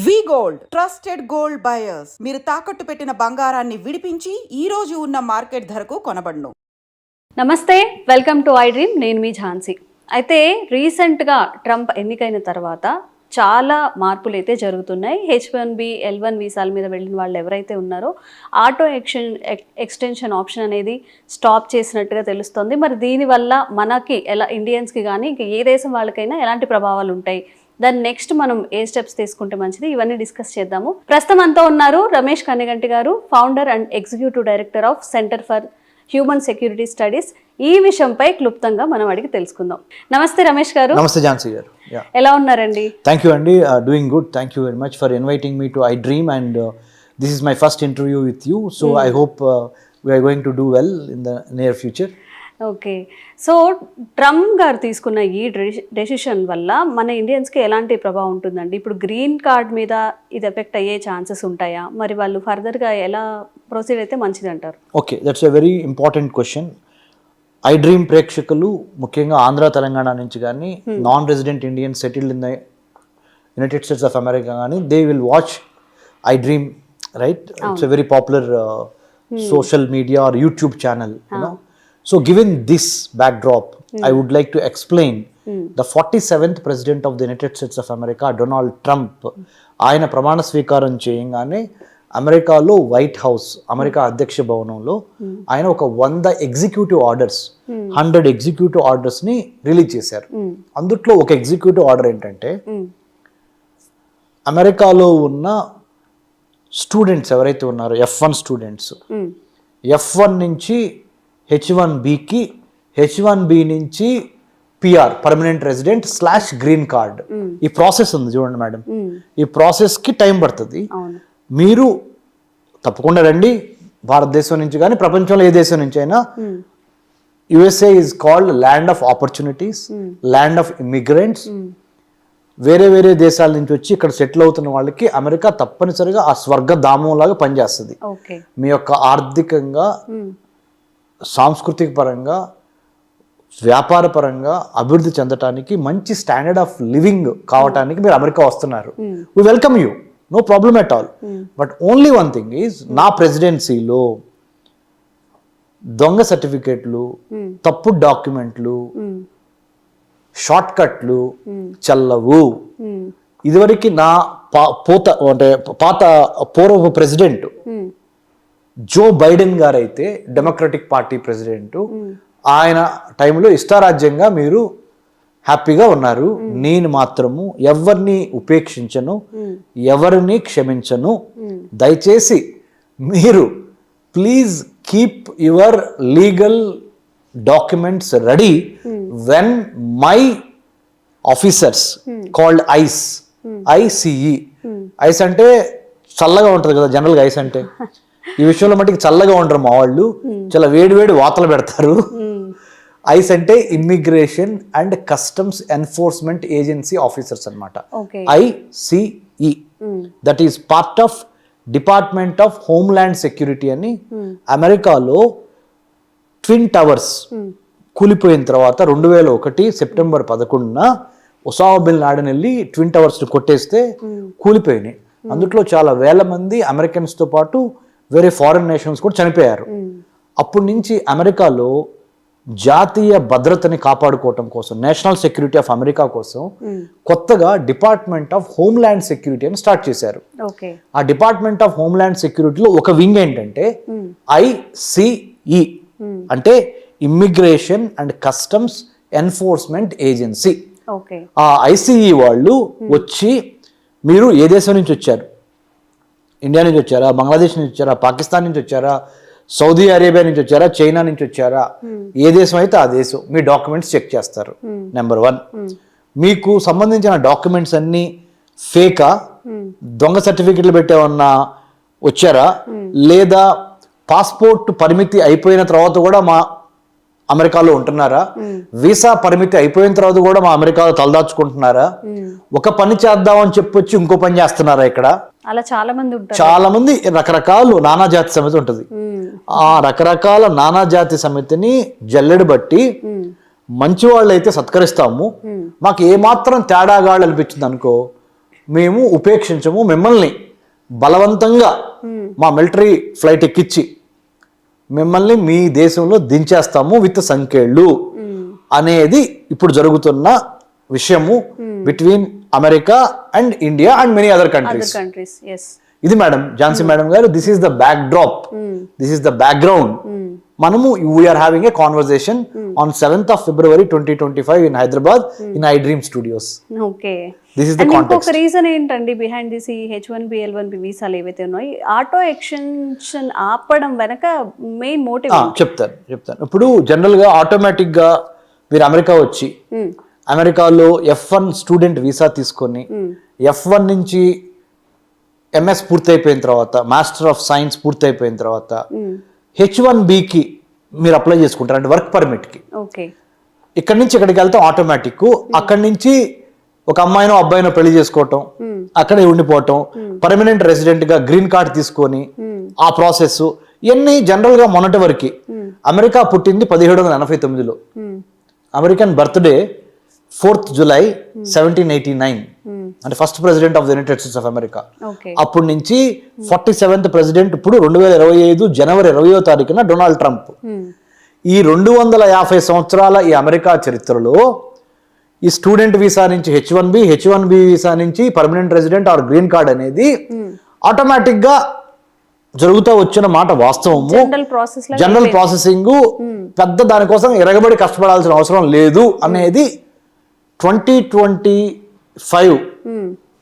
వి gold trusted gold buyers. మీరు తాకట్టు పెట్టిన బంగారాన్ని విడిపించి ఈ రోజు ఉన్న మార్కెట్ ధరకు కొనబడును. నమస్తే, వెల్కమ్ టు ఐ డ్రీమ్. నేను మీ ఝాన్సీ. అయితే రీసెంట్గా ట్రంప్ ఎన్నికైన తర్వాత చాలా మార్పులు అయితే జరుగుతున్నాయి. H1B, L1 వీసాల మీద వెళ్ళిన వాళ్ళు ఎవరైతే ఉన్నారో ఆటో ఎక్స్టెన్షన్ ఆప్షన్ అనేది స్టాప్ చేసినట్టుగా తెలుస్తుంది. మరి దీనివల్ల మనకి ఎలా, ఇండియన్స్కి కానీ ఏ దేశం వాళ్ళకైనా ఎలాంటి ప్రభావాలు ఉంటాయి, దాన్ని నెక్స్ట్ మనం ఏ స్టెప్స్ తీసుకుంటే మంచిది, ఇవన్నీ డిస్కస్ చేద్దాము. ప్రస్తుతం అంతా ఉన్నారు రమేష్ కన్నెగంటి గారు, founder and executive director of centre for human security studies. ఈ విషయంపై క్లుప్తంగా మనం అడిగి తెలుసుకుందాం. నమస్తే రమేష్ గారు. నమస్తే ఝాన్సీ గారు. ఎలా ఉన్నారండి? థ్యాంక్ యూ అండి, doing good. Thank you very much for inviting me to I dream and this is my first interview with you. So I hope we are going to do well in the near future. Okay, so Trump గారు తీసుకున్న ఈ decision వల్ల మన ఇండియన్స్కి ఎలాంటి ప్రభావం ఉంటుందండి? ఇప్పుడు green card మీద ఇది ఎఫెక్ట్ అయ్యే ఛాన్సెస్ ఉంటాయా? మరి వాళ్ళు ఫర్దర్గా ఎలా ప్రొసీడ్ అయితే మంచిది అంటారు? Okay, that's a very important question. IDream ప్రేక్షకులు ముఖ్యంగా ఆంధ్ర, తెలంగాణ నుంచి కానీ non resident Indians settled in the United States of America కానీ they will watch iDream, right? It's a very popular social media or YouTube channel, you know. So given this backdrop, I would like to explain the 47th president of the United States of America, Donald Trump. ఆయన ప్రమాణ స్వీకారం చేయగానే అమెరికాలో white house, America అధ్యక్ష భవనంలో ఆయన ఒక 100 executive orders, 100 executive orders ని రిలీజ్ చేశారు. అందుట్లో ఒక ఎగ్జిక్యూటివ్ ఆర్డర్ ఏంటంటే అమెరికాలో ఉన్న స్టూడెంట్స్ ఎవరైతే ఉన్నారో F1 స్టూడెంట్స్, F1 నుంచి H1Bకి, H1B నుంచి PR permanent resident / green card, ఈ ప్రాసెస్ ఉంది చూడండి మేడం. ఈ ప్రాసెస్కి టైం పడుతుంది. మీరు తప్పకుండా రండి, భారతదేశం నుంచి కానీ ప్రపంచంలో ఏ దేశం నుంచి అయినా. USA is called land of opportunities, land of immigrants. వేరే వేరే దేశాల నుంచి వచ్చి ఇక్కడ సెటిల్ అవుతున్న వాళ్ళకి అమెరికా తప్పనిసరిగా ఆ స్వర్గధామం లాగా పనిచేస్తుంది. మీ యొక్క ఆర్థికంగా, సాంస్కృతిక పరంగా, వ్యాపార పరంగా అభివృద్ధి చెందటానికి, మంచి స్టాండర్డ్ ఆఫ్ లివింగ్ కావటానికి మీరు అమెరికా వస్తున్నారు. We welcome you, no problem at all. But only one thing is, నా ప్రెసిడెన్సీలో దొంగ సర్టిఫికేట్లు, తప్పుడు డాక్యుమెంట్లు, షార్ట్ కట్లు చల్లవు. ఇదివరకు నా పాత పూర్వ ప్రెసిడెంట్ జో బైడెన్ గారు అయితే, డెమోక్రటిక్ పార్టీ ప్రెసిడెంట్, ఆయన టైంలో ఇష్టారాజ్యంగా మీరు హ్యాపీగా ఉన్నారు. నేను మాత్రము ఎవరిని ఉపేక్షించను, ఎవరిని క్షమించను. దయచేసి మీరు please keep your legal documents ready when my officers called ICE, ICE అంటే చల్లగా ఉంటుంది కదా జనరల్గా, ఐస్ అంటే. ఈ విషయంలో మటుకు చల్లగా ఉండరు మా వాళ్ళు, చాలా వేడి వాతలు పెడతారు. ఐస్ అంటే immigration and customs enforcement agency officers అనమాట. ICE that is part of department of homeland security అని. అమెరికాలో ట్విన్ టవర్స్ కూలిపోయిన తర్వాత 2001 సెప్టెంబర్ 11న ఒసామా బిన్ లాడెన్ వెళ్ళి ట్విన్ టవర్స్ని కొట్టేస్తే కూలిపోయినాయి. అందుట్లో చాలా వేల మంది అమెరికన్స్తో పాటు వేరే ఫారిన్ నేషన్స్ కూడా చనిపోయారు. అప్పటి నుంచి అమెరికాలో జాతీయ భద్రతని కాపాడుకోవటం కోసం, నేషనల్ సెక్యూరిటీ ఆఫ్ అమెరికా కోసం కొత్తగా డిపార్ట్మెంట్ ఆఫ్ హోమ్ల్యాండ్ సెక్యూరిటీ అని స్టార్ట్ చేశారు. ఆ డిపార్ట్మెంట్ ఆఫ్ హోమ్ల్యాండ్ సెక్యూరిటీలో ఒక వింగ్ ఏంటంటే ICE, అంటే immigration and customs enforcement agency. ఆ ICE వాళ్ళు వచ్చి, మీరు ఏ దేశం నుంచి వచ్చారు? ఇండియా నుంచి వచ్చారా, బంగ్లాదేశ్ నుంచి వచ్చారా, పాకిస్తాన్ నుంచి వచ్చారా, సౌదీ అరేబియా నుంచి వచ్చారా, చైనా నుంచి వచ్చారా, ఏ దేశం అయితే ఆ దేశం మీ డాక్యుమెంట్స్ చెక్ చేస్తారు. నెంబర్ 1, మీకు సంబంధించిన డాక్యుమెంట్స్ అన్ని ఫేకా, దొంగ సర్టిఫికెట్లు పెట్టేమన్నా వచ్చారా, లేదా పాస్పోర్ట్ పరిమితి అయిపోయిన తర్వాత కూడా మా అమెరికాలో ఉంటున్నారా, వీసా పరిమితి అయిపోయిన తర్వాత కూడా మా అమెరికాలో తలదాచుకుంటున్నారా, ఒక పని చేద్దామని చెప్పొచ్చి ఇంకో పని చేస్తున్నారా ఇక్కడ? అలా చాలా మంది రకరకాల నానాజాతి సమితి ఉంటుంది. ఆ రకరకాల నానాజాతి సమితిని జల్లెడు బట్టి మంచి వాళ్ళు అయితే సత్కరిస్తాము, మాకు ఏమాత్రం తేడాగా అనిపించింది అనుకో మేము ఉపేక్షించము, మిమ్మల్ని బలవంతంగా మా మిలిటరీ ఫ్లైట్ ఎక్కించి మిమ్మల్ని మీ దేశంలో దించేస్తాము విత్ సంఖ్యలు అనేది ఇప్పుడు జరుగుతున్న విషయము between America and India and many other countries. ఇది మేడం ఝాన్సీ మేడం గారు, this is the backdrop, this is the background. మనము we're having a conversation on 7th of February 2025 in Hyderabad in iDream studios. Okay, this is the ఇంకొక context. Reason ఏంటండి behind this ఈ H1B L1B వీసాలు ఏవైతే ఉన్నాయో auto extension ఆపడం వెనక main motive? చెప్తాను. ఇప్పుడు జనరల్ గా ఆటోమేటిక్ గా మీరు అమెరికా వచ్చి అమెరికాలో F1 స్టూడెంట్ వీసా తీసుకొని F1 నుంచి MS పూర్తయిపోయిన తర్వాత, మాస్టర్ ఆఫ్ సైన్స్ పూర్తయిపోయిన తర్వాత H1Bకి మీరు అప్లై చేసుకుంటారు, అంటే వర్క్ పర్మిట్కి. ఓకే, ఇక్కడి నుంచి ఇక్కడికి వెళ్తే ఆటోమేటిక్, అక్కడి నుంచి ఒక అమ్మాయినో అబ్బాయినో పెళ్లి చేసుకోవటం, అక్కడే ఉండిపోవటం, పర్మనెంట్ రెసిడెంట్ గా గ్రీన్ కార్డ్ తీసుకొని ఆ ప్రాసెస్ ఇవన్నీ జనరల్ గా మొన్నటి వరకు. అమెరికా పుట్టింది 1789లో, అమెరికన్ బర్త్డే 4th July 1789, అంటే first president of the United States of America. అప్పటి నుంచి 47th ప్రెసిడెంట్ ఇప్పుడు 2025 జనవరి 20వ తారీఖున డొనాల్డ్ ట్రంప్. ఈ 250 సంవత్సరాల ఈ అమెరికా చరిత్రలో ఈ స్టూడెంట్ వీసా నుంచి H1B వీసా నుంచి permanent resident or green card అనేది ఆటోమేటిక్ గా జరుగుతూ వచ్చిన మాట వాస్తవము. జనరల్ ప్రాసెసింగ్ పెద్ద దానికోసం ఎరగబడి కష్టపడాల్సిన అవసరం లేదు అనేది 2025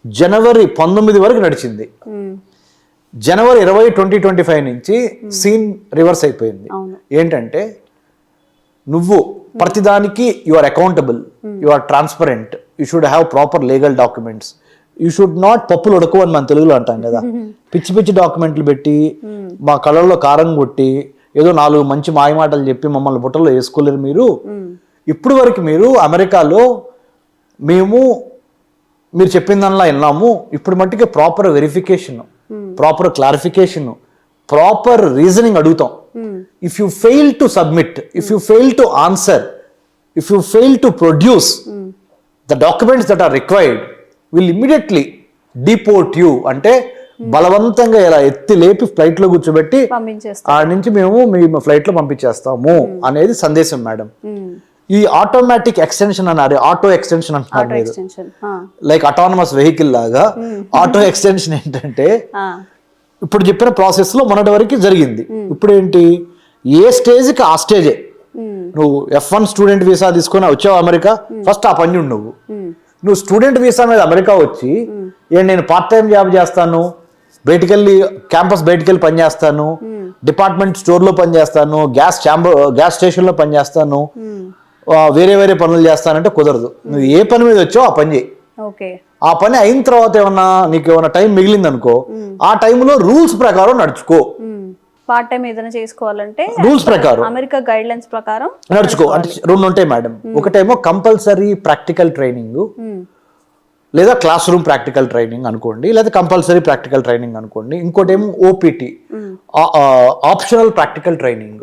జనవరి 19 వరకు నడిచింది. జనవరి 20, 2025 నుంచి సీన్ రివర్స్ అయిపోయింది. ఏంటంటే నువ్వు ప్రతిదానికి you are accountable, you are transparent, you should have proper legal documents, you should not పప్పులు ఉడకు అని మన తెలుగులో అంటాం కదా. పిచ్చి డాక్యుమెంట్లు పెట్టి మా కళ్ళల్లో కారం కొట్టి ఏదో 4 మంచి మాయమాటలు చెప్పి మమ్మల్ని బుట్టలో వేసుకోలేరు మీరు. ఇప్పుడు వరకు మీరు అమెరికాలో మీరు చెప్పిన దానిలా విన్నాము. ఇప్పుడు మట్టికి proper verification, proper clarification, proper reasoning అడుగుతాం. If you fail to submit, if you fail to answer, if you fail to produce the documents that are required, will immediately deport you, అంటే బలవంతంగా ఇలా ఎత్తి లేపి ఫ్లైట్ లో కూర్చోబెట్టి ఆ నుంచి మేము మీ ఫ్లైట్ లో పంపించేస్తాము అనేది సందేశం మేడం. ఈ ఆటోమేటిక్ ఎక్స్టెన్షన్ అన్నారు, ఆటో ఎక్స్టెన్షన్ అంటున్నారు మీరు, లైక్ అటానమస్ వెహికల్ లాగా. ఆటో ఎక్స్టెన్షన్ ఏంటంటే ఇప్పుడు చెప్పిన ప్రాసెస్ లో మొన్నటి వరకు జరిగింది. ఇప్పుడు ఏంటి, ఏ స్టేజ్ కి ఆ స్టేజే. నువ్వు F1 స్టూడెంట్ వీసా తీసుకొని వచ్చావు అమెరికా, ఫస్ట్ ఆ పని నువ్వు స్టూడెంట్ వీసా మీద అమెరికా వచ్చి నేను పార్ట్ టైం జాబ్ చేస్తాను, బయటికెళ్ళి క్యాంపస్ బయటికెళ్ళి పని చేస్తాను, డిపార్ట్మెంట్ స్టోర్ లో పని చేస్తాను, గ్యాస్ స్టేషన్ లో పని చేస్తాను, వేరే పనులు చేస్తానంటే కుదరదు. నువ్వు ఏ పని మీద వచ్చావు ఆ పని చేయి. ఆ పని అయిన తర్వాత నీకు ఏమైనా టైం మిగిలింది అనుకో, ఆ టైంలో రూల్స్ ప్రకారం నడుచుకో. పార్ట్ టైం ఏదైనా చేసుకోవాలంటే రూల్స్ ప్రకారం, అమెరికా గైడ్ లైన్స్ ప్రకారం నడుచుకో. అంటే 2 ఉంటాయి మేడం. ఒకటేమో కంపల్సరీ ప్రాక్టికల్ ట్రైనింగ్, లేదా క్లాస్ రూమ్ ప్రాక్టికల్ ట్రైనింగ్ అనుకోండి, లేదా కంపల్సరీ ప్రాక్టికల్ ట్రైనింగ్ అనుకోండి. ఇంకోటేమో OPT, ఆప్షనల్ ప్రాక్టికల్ ట్రైనింగ్.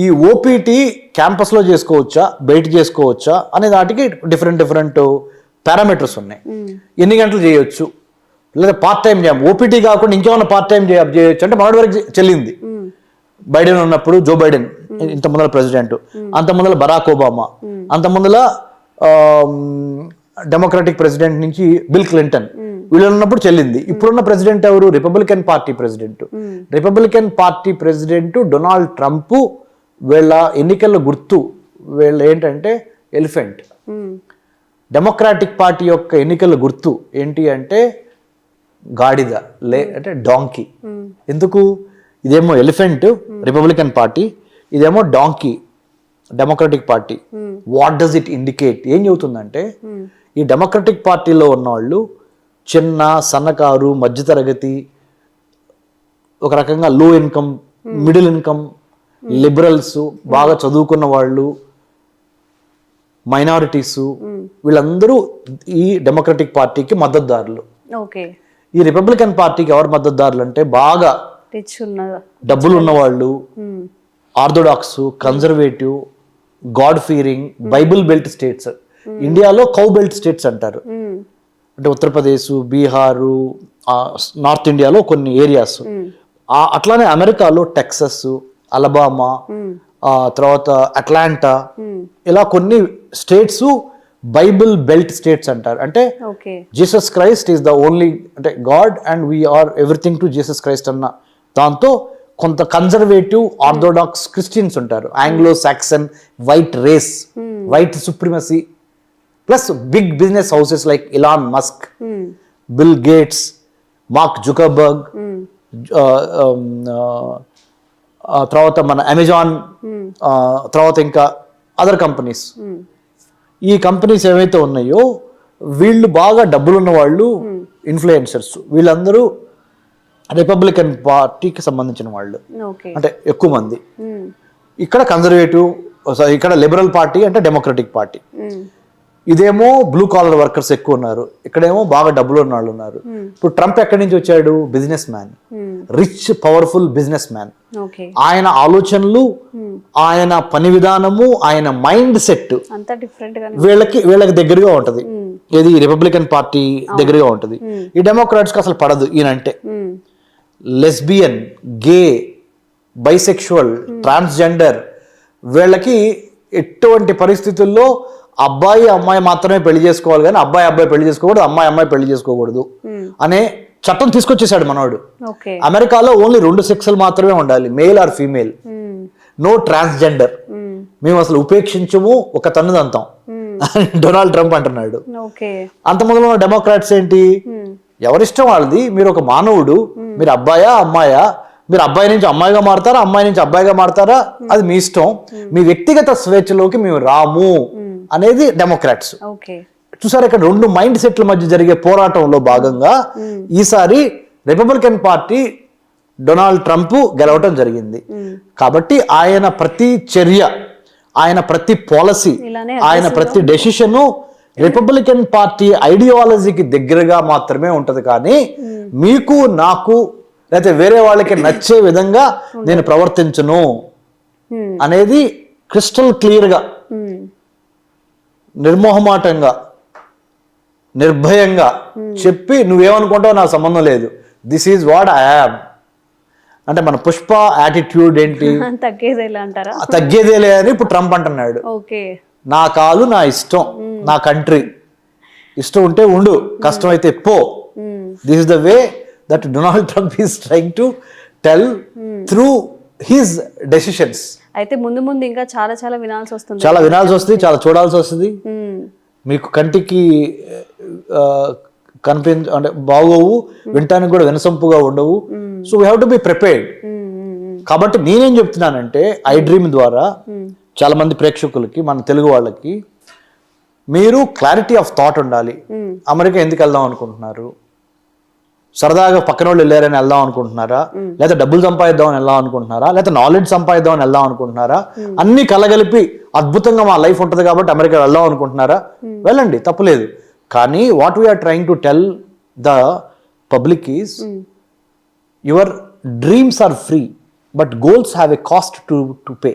ఈ OPT క్యాంపస్ లో చేసుకోవచ్చా, బయట చేసుకోవచ్చా అనే దాటికి డిఫరెంట్ పారామీటర్స్ ఉన్నాయి. ఎన్ని గంటలు చేయొచ్చు, లేదా పార్ట్ టైం జాబ్, OPT కాకుండా ఇంకేమైనా పార్ట్ టైం జాబ్ చేయొచ్చు అంటే మొదటి వరకు చెల్లింది. బైడెన్ ఉన్నప్పుడు జో బైడెన్, ఇంత ముందర ప్రెసిడెంట్, అంత ముందర బరాక్ ఒబామా, అంత ముందర డెమోక్రాటిక్ ప్రెసిడెంట్ నుంచి బిల్ క్లింటన్, వీళ్ళు ఉన్నప్పుడు చెల్లింది. ఇప్పుడున్న ప్రెసిడెంట్ ఎవరు, Republican party president Donald Trump. వీళ్ళ ఎన్నికల గుర్తు వీళ్ళు ఏంటంటే ఎలిఫెంట్. డెమోక్రాటిక్ పార్టీ యొక్క ఎన్నికల గుర్తు ఏంటి అంటే గాడిద, అంటే డాంకీ. ఎందుకు, ఇదేమో ఎలిఫెంట్ రిపబ్లికన్ పార్టీ, ఇదేమో donkey democratic party. What does it indicate, ఏం చెబుతుందంటే ఈ డెమోక్రటిక్ పార్టీలో ఉన్న వాళ్ళు చిన్న సన్నకారు మధ్యతరగతి, ఒక రకంగా లో ఇన్కమ్, మిడిల్ ఇన్కమ్, లిబరల్స్, బాగా చదువుకున్న వాళ్ళు, మైనారిటీస్, వీళ్ళందరూ ఈ డెమోక్రటిక్ పార్టీకి మద్దతుదారులు. ఈ రిపబ్లికన్ పార్టీకి ఎవరు మద్దతుదారులు అంటే బాగా డబ్బులు ఉన్నవాళ్ళు, orthodox, conservative, God fearing, Bible belt states. ఇండియాలో కౌ బెల్ట్ స్టేట్స్ అంటారు. అంటే ఉత్తరప్రదేశ్, బీహారు, నార్త్ ఇండియాలో కొన్ని ఏరియాస్, అట్లానే అమెరికాలో టెక్సస్, అలబామా, తర్వాత అట్లాంటా, ఇలా కొన్ని స్టేట్స్ బైబిల్ బెల్ట్ స్టేట్స్ అంటారు. అంటే Jesus Christ is the only, అంటే God and we are everything to Jesus Christ అన్న దాంతో కొంత కన్జర్వేటివ్ ఆర్థోడాక్స్ క్రిస్టియన్స్ ఉంటారు. Anglo Saxon white race, white supremacy, plus big business houses like Elon Musk, Bill Gates, Mark Zuckerberg, తర్వాత మన Amazon, తర్వాత ఇంకా other companies. ఈ కంపెనీస్ ఏవైతే ఉన్నాయో వీళ్ళు బాగా డబ్బులున్న వాళ్ళు, ఇన్ఫ్లుయెన్సర్స్, వీళ్ళందరూ రిపబ్లికన్ పార్టీకి సంబంధించిన వాళ్ళు, అంటే ఎక్కువ మంది. ఇక్కడ కన్జర్వేటివ్, ఇక్కడ లిబరల్ పార్టీ అంటే డెమోక్రటిక్ పార్టీ. ఇదేమో బ్లూ కాలర్ వర్కర్స్ ఎక్కువ ఉన్నారు, ఇక్కడేమో బాగా డబ్బులు ఉన్న వాళ్ళు ఉన్నారు. ఇప్పుడు ట్రంప్ ఎక్కడి నుంచి వచ్చాడు? Business man, rich powerful business man. ఆయన ఆలోచనలు, ఆయన పని విధానము, ఆయన మైండ్ సెట్ వీళ్ళకి దగ్గరగా ఉంటది. ఏది రిపబ్లికన్ పార్టీ దగ్గరగా ఉంటది. ఈ డెమోక్రాట్స్కి అసలు పడదు ఈయనంటే. లెస్బియన్, గే, బైసెక్షువల్, ట్రాన్స్జెండర్, వీళ్ళకి ఎటువంటి పరిస్థితుల్లో అబ్బాయి అమ్మాయి మాత్రమే పెళ్లి చేసుకోవాలి, కానీ అబ్బాయి పెళ్లి చేసుకోకూడదు, అమ్మాయి పెళ్లి చేసుకోకూడదు అనే చట్టం తీసుకొచ్చేసాడు మనోడు. అమెరికాలో ఓన్లీ 2 సెక్సులు మాత్రమే ఉండాలి, male or female, no transgender. మేము అసలు ఉపేక్షించము, ఒక తన్నుదంతాం డొనాల్డ్ ట్రంప్ అంటున్నాడు. అంత మొదలు డెమోక్రాట్స్ ఏంటి, ఎవరిష్టం వాళ్ళది. మీరు ఒక మానవుడు, మీరు అబ్బాయా అమ్మాయా, మీరు అబ్బాయి నుంచి అమ్మాయిగా మారుతారా, అమ్మాయి నుంచి అబ్బాయిగా మారుతారా, అది మీ ఇష్టం, మీ వ్యక్తిగత స్వేచ్ఛలోకి మేము రాము అనేది డెమోక్రాట్స్. చూసారు, ఇక్కడ 2 మైండ్ సెట్ల మధ్య జరిగే పోరాటంలో భాగంగా ఈసారి రిపబ్లికన్ పార్టీ డొనాల్డ్ ట్రంప్ గెలవటం జరిగింది. కాబట్టి ఆయన ప్రతి చర్య, ఆయన ప్రతి పాలసీ, ఆయన ప్రతి డెసిషను రిపబ్లికన్ పార్టీ ఐడియాలజీకి దగ్గరగా మాత్రమే ఉంటది. కానీ మీకు, నాకు, లేకపోతే వేరే వాళ్ళకి నచ్చే విధంగా నేను ప్రవర్తించను అనేది క్రిస్టల్ క్లియర్గా, నిర్మోహమాటంగా, నిర్భయంగా చెప్పి, నువ్వేమనుకుంటావు నాకు సంబంధం లేదు, this is what I am. అంటే మన పుష్ప యాటిట్యూడ్ ఏంటి, తగ్గేదేలే అని ఇప్పుడు ట్రంప్ అంటున్నాడు. నా కాలు నా ఇష్టం, నా కంట్రీ, ఇష్టం ఉంటే ఉండు, కష్టం అయితే పో. This is the way that Donald Trump is trying to tell through his decisions. అయితే ముందు ముందు ఇంకా చాలా చాలా వినాల్సి వస్తుంది, చాలా చూడాల్సి వస్తుంది. మీకు కంటికి అంటే బాగోవు, వినటానికి కూడా వినసొంపుగా ఉండవు. So we have to be prepared. కాబట్టి నేనేం చెప్తున్నానంటే, ఐ డ్రీమ్ ద్వారా చాలా మంది ప్రేక్షకులకి, మన తెలుగు వాళ్ళకి, మీరు క్లారిటీ ఆఫ్ థాట్ ఉండాలి. అమెరికా ఎందుకు వెళ్దాం అనుకుంటున్నారు? సరదాగా పక్కన వాళ్ళు వెళ్ళారని వెళ్దాం అనుకుంటున్నారా, లేదా డబ్బులు సంపాదిద్దామని వెళ్దాం అనుకుంటున్నారా, లేదా నాలెడ్జ్ సంపాదిద్దామని వెళ్దాం అనుకుంటున్నారా, అన్ని కలగలిపి అద్భుతంగా మా లైఫ్ ఉంటుంది కాబట్టి అమెరికా వెళ్దాం అనుకుంటున్నారా, వెళ్ళండి, తప్పులేదు. కానీ what we are trying to tell the public is, your dreams are free, but goals have a cost to pay.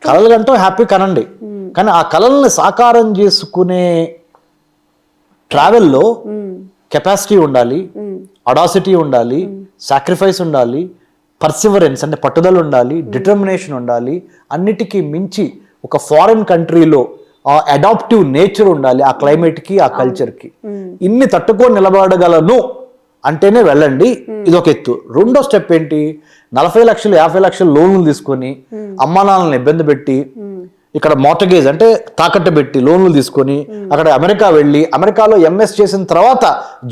కలలు కంటూ హ్యాపీ కనండి, కానీ ఆ కళల్ని సాకారం చేసుకునే ట్రావెల్లో కెపాసిటీ ఉండాలి, అడాసిటీ ఉండాలి, సాక్రిఫైస్ ఉండాలి, పర్సివరెన్స్ అంటే పట్టుదల ఉండాలి, డిటర్మినేషన్ ఉండాలి. అన్నిటికీ మించి ఒక ఫారిన్ కంట్రీలో ఆ అడాప్టివ్ నేచర్ ఉండాలి, ఆ క్లైమేట్కి, ఆ కల్చర్కి. ఇన్ని తట్టుకొని నిలబడగలను అంటేనే వెళ్ళండి. ఇదొక ఎత్తు. రెండో స్టెప్ ఏంటి, 40 లక్షలు 50 లక్షలు లోన్లు తీసుకొని అమ్మా నాన్నలను ఇబ్బంది పెట్టి, ఇక్కడ మార్టగేజ్ అంటే తాకట్టు పెట్టి లోన్లు తీసుకొని అక్కడ అమెరికా వెళ్ళి, అమెరికాలో ఎంఎస్ చేసిన తర్వాత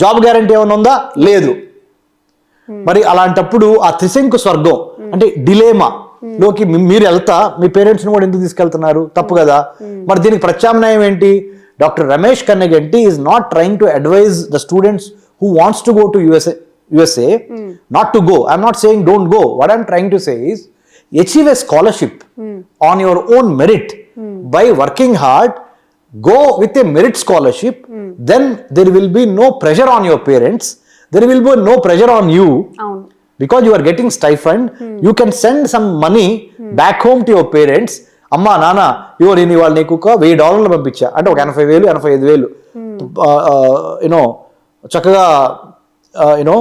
జాబ్ గ్యారంటీ ఏమైనా ఉందా? లేదు. మరి అలాంటప్పుడు ఆ త్రిశంకు స్వర్గం అంటే డిలేమా లోకి మీరు వెళ్తా మీ పేరెంట్స్ని కూడా ఎందుకు తీసుకెళ్తున్నారు? తప్పు కదా. మరి దీనికి ప్రత్యామ్నాయం ఏంటి? Doctor Ramesh Kannaganti is not trying to advise the students who wants to go to USA not to go. I'm not saying don't go. What I'm trying to say is achieve a scholarship on your own merit by working hard. Go with a merit scholarship. Then there will be no pressure on your parents. There will be no pressure on you because you are getting stipend. You can send some money back home to your parents. అమ్మా నాన్న ఇవో నేను ఇవాళ నీకు ఒక $1000 పంపించా అంటే ఒక 80,000 85,000 యూనో చక్కగా యూనో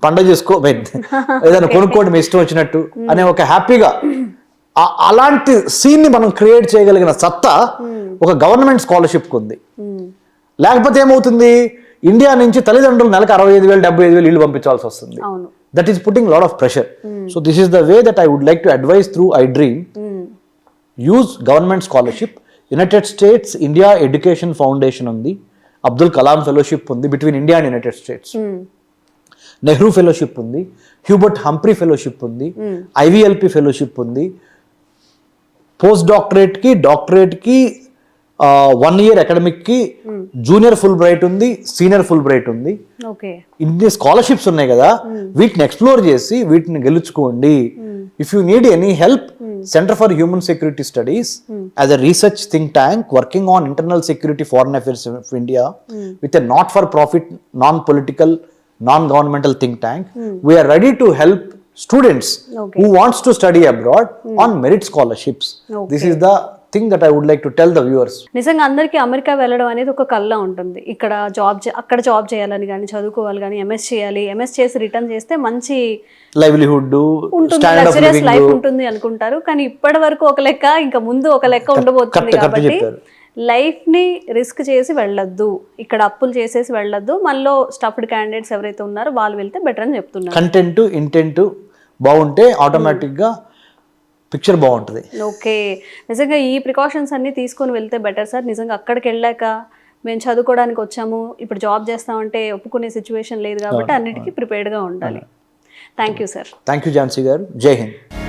పండగ చేసుకో ఏదైనా కొనుక్కోండి మీ ఇష్టం వచ్చినట్టు అనే ఒక హ్యాపీగా అలాంటి సీన్ ని మనం క్రియేట్ చేయగలిగిన సత్తా ఒక గవర్నమెంట్ స్కాలర్షిప్ ఉంది. లేకపోతే ఏమవుతుంది, ఇండియా నుంచి తల్లిదండ్రులు నెలకు 65,000 75,000 ఇల్లు పంపించాల్సి వస్తుంది. That is putting lot of pressure. So this is the way that I would like to advise through iDream. Use government scholarship. United States India education foundation ఉంది, అబ్దుల్ కలాం ఫెలోషిప్ ఉంది between India and United States, Nehru fellowship ఉంది, Hubert Humphrey fellowship ఉంది, IVLP fellowship ఉంది. Post డాక్టరేట్కి డాక్టరేట్కి 1 year అకాడమిక్కి junior Fulbright ఉంది, senior Fulbright ఉంది. ఇన్ని స్కాలర్షిప్స్ ఉన్నాయి కదా, వీటిని ఎక్స్ప్లోర్ చేసి వీటిని గెలుచుకోండి. If you need any help, centre for human security studies as a research think tank working on internal security foreign affairs of India with a not for profit non political non-governmental think tank, we are ready to help students who wants to study abroad on merit scholarships. This is the thing that I would like to tell the viewers. నిజంగా అందరికీ America వెళ్ళడం అనేది ఒక కళ ఉంటుంది. ఇక్కడ అక్కడ job చేయాలని కానీ చదువుకోవాలి కానీ MS చేయాలి, MS చేసి రిటర్న్ చేస్తే మంచి లైవ్లీహుడ్ ఉంటుంది, లగ్జరియస్ లైఫ్ ఉంటుంది అనుకుంటారు. కానీ ఇప్పటి వరకు ఒక లెక్క, ఇంకా ముందు ఒక లెక్క ఉండబోతుంది. కాబట్టి లైఫ్ని రిస్క్ చేసి వెళ్ళొద్దు, ఇక్కడ అప్పులు చేసేసి వెళ్ళొద్దు. మనలో స్టఫ్డ్ క్యాండిడేట్స్ ఎవరైతే ఉన్నారో వాళ్ళు వెళ్తే బెటర్ అని చెప్తున్నారు. కంటెంట్ ఇంటెంట్ బాగుంటే ఆటోమేటిక్గా పిక్చర్ బాగుంటుంది. ఓకే, నిజంగా ఈ ప్రికాషన్స్ అన్ని తీసుకొని వెళ్తే బెటర్ సార్. నిజంగా అక్కడికి వెళ్ళాక మేము చదువుకోవడానికి వచ్చాము, ఇప్పుడు జాబ్ చేస్తామంటే ఒప్పుకునే సిచ్యువేషన్ లేదు కాబట్టి అన్నిటికీ ప్రిపేర్డ్గా ఉండాలి. Thank you sir. Thank you Jhansi గారు. జై హింద్.